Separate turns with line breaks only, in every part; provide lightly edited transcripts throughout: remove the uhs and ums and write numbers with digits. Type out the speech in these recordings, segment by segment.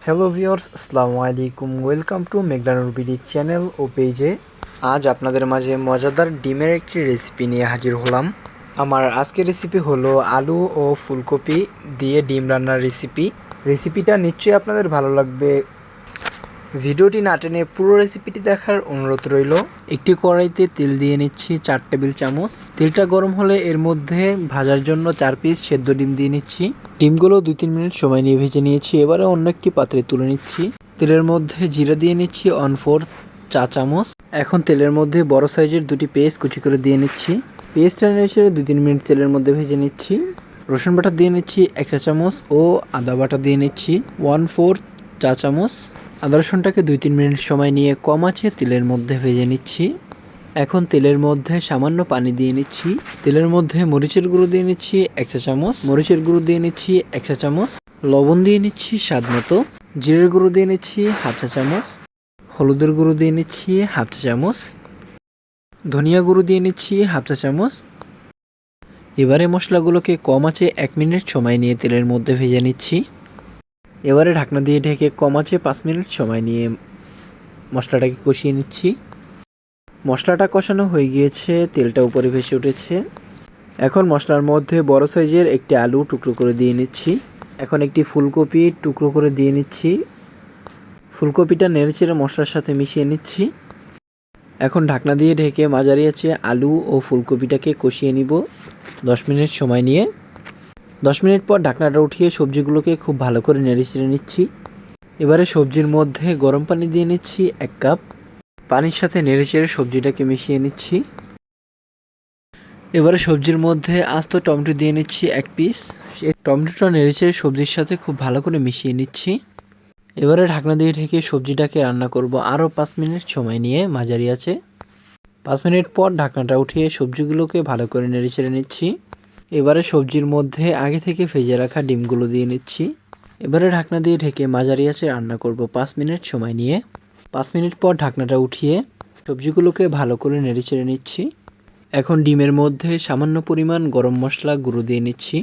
Hello viewers, আসসালামু আলাইকুম। Welcome to মেঘনানুর BD channel ও পেজে। আজ আপনাদের মাঝে মজাদার ডিমের একটি রেসিপি নিয়ে হাজির হলাম। আমার আজকের রেসিপি হলো আলু ও ফুলকপি দিয়ে ডিম রান্নার রেসিপিটা নিশ্চয়ই আপনাদের ভালো লাগবে। ভিডিওটি না টেনে পুরো রেসিপিটি দেখার অনুরোধ রইল। একটি কড়াইতে তেল দিয়ে নিচ্ছি 4 টেবিল চামচ। তেলটা গরম হলে এর মধ্যে ভাজার জন্য 4 পিস সেদ্ধ ডিম দিয়ে নিচ্ছি। ডিমগুলো 2-3 মিনিট সময় নিয়ে ভেজে নিয়েছি। এবারে অন্য একটি পাত্রে তুলে নিচ্ছি। তেলের মধ্যে জিরা দিয়ে নিচ্ছি 1/4 চা চামচ। এখন তেলের মধ্যে বড় সাইজের 2টি পেঁয়াজ কুচি করে দিয়ে নিচ্ছি। পেঁয়াজটা নেড়ে 2-3 মিনিট তেলের মধ্যে ভেজে নিচ্ছি। রসুন বাটা দিয়ে নিচ্ছি 1 চা চামচ ও আদা বাটা দিয়ে নিচ্ছি 1/4 চা চামচ। আদা রসুনটাকে 2-3 মিনিট সময় নিয়ে কম আঁচে তেলের মধ্যে ভেজে নিচ্ছি। এখন তেলের মধ্যে সামান্য পানি দিয়ে নিচ্ছি। তেলের মধ্যে মরিচের গুঁড়ো দিয়ে নিচ্ছি 1 চা চামচ, মরিচের গুঁড়ো দিয়ে নিচ্ছি 1 চা চামচ, লবণ দিয়ে নিচ্ছি স্বাদ মতো, জিরের গুঁড়ো দিয়ে নিচ্ছি 1/2 চা চামচ, হলুদের গুঁড়ো দিয়ে নিচ্ছি 1/2 চা চামচ, ধনিয়া গুঁড়ো দিয়ে নিচ্ছি 1/2 চা চামচ। এবারে মশলাগুলোকে কম আঁচে 1 মিনিট সময় নিয়ে তেলের মধ্যে ভেজে নিচ্ছি। এবারে ঢাকনা দিয়ে ঢেকে কম আঁচে 5 মিনিট সময় নিয়ে মশলাটাকে কষিয়ে নিচ্ছি। মশলাটা কষানো হয়ে গিয়েছে, তেলটা উপরে ভেসে উঠেছে। এখন মশলার মধ্যে বড় সাইজের একটি আলু টুকরো করে দিয়ে নিচ্ছি। এখন একটি ফুলকপি টুকরো করে দিয়ে নিচ্ছি। ফুলকপিটা নেড়েচেড়ে মশলার সাথে মিশিয়ে নিচ্ছি। এখন ঢাকনা দিয়ে ঢেকে মাঝারি আঁচে আলু ও ফুলকপিটাকে কষিয়ে নিব 10 মিনিট সময় নিয়ে। 10 মিনিট পর ঢাকনাটা উঠিয়ে সবজিগুলোকে খুব ভালো করে নেড়েচেড়ে নিচ্ছি। এবারে সবজির মধ্যে গরম পানি দিয়ে নিচ্ছি 1 কাপ। পানির সাথে নেড়েচেড়ে সবজিটাকে মিশিয়ে নিচ্ছি। এবারে সবজির মধ্যে আস্ত টমেটো দিয়ে নিচ্ছি 1 পিস। টমেটোটা নেড়েচেড়ে সবজির সাথে খুব ভালো করে মিশিয়ে নিচ্ছি। এবারে ঢাকনা দিয়ে ঢেকে সবজিটাকে রান্না করব আরও 5 মিনিট সময় নিয়ে মাঝারি আঁচে। 5 মিনিট পর ঢাকনাটা উঠিয়ে সবজিগুলোকে ভালো করে নেড়েচেড়ে নিচ্ছি। এবারে সবজির মধ্যে আগে থেকে ভেজে রাখা ডিমগুলো দিয়ে নিচ্ছি। এবারে ঢাকনা দিয়ে ঢেকে মাঝারি আঁচে রান্না করব 5 মিনিট সময় নিয়ে। 5 মিনিট পর ঢাকনাটা উঠিয়ে সবজিগুলোকে ভালো করে নেড়েচেড়ে নিচ্ছি। এখন ডিমের মধ্যে সামান্য পরিমাণ গরম মশলা গুঁড়ো দিয়ে নিচ্ছি।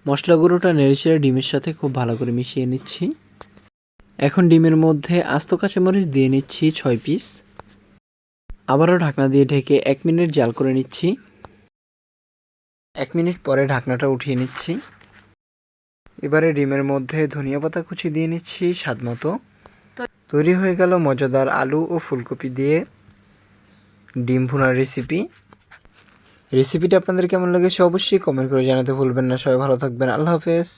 মশলা গুঁড়োটা নেড়েচেড়ে ডিমের সাথে খুব ভালো করে মিশিয়ে নিচ্ছি। এখন ডিমের মধ্যে আস্ত কাঁচামরিচ দিয়ে নিচ্ছি 6 পিস। আবারও ঢাকনা দিয়ে ঢেকে 1 মিনিট জাল করে নিচ্ছি। 1 মিনিট পরে ঢাকনাটা উঠিয়ে নিচ্ছি। এবারে ডিমের মধ্যে ধনিয়া পাতা কুচি দিয়ে নিচ্ছি স্বাদ মতো। তৈরি হয়ে গেল মজাদার আলু ও ফুলকপি দিয়ে ডিম ভুনার রেসিপিটা আপনাদের কেমন লেগেছে অবশ্যই কমেন্ট করে জানাতে ভুলবেন না। সবাই ভালো থাকবেন। আল্লাহ হাফেজ।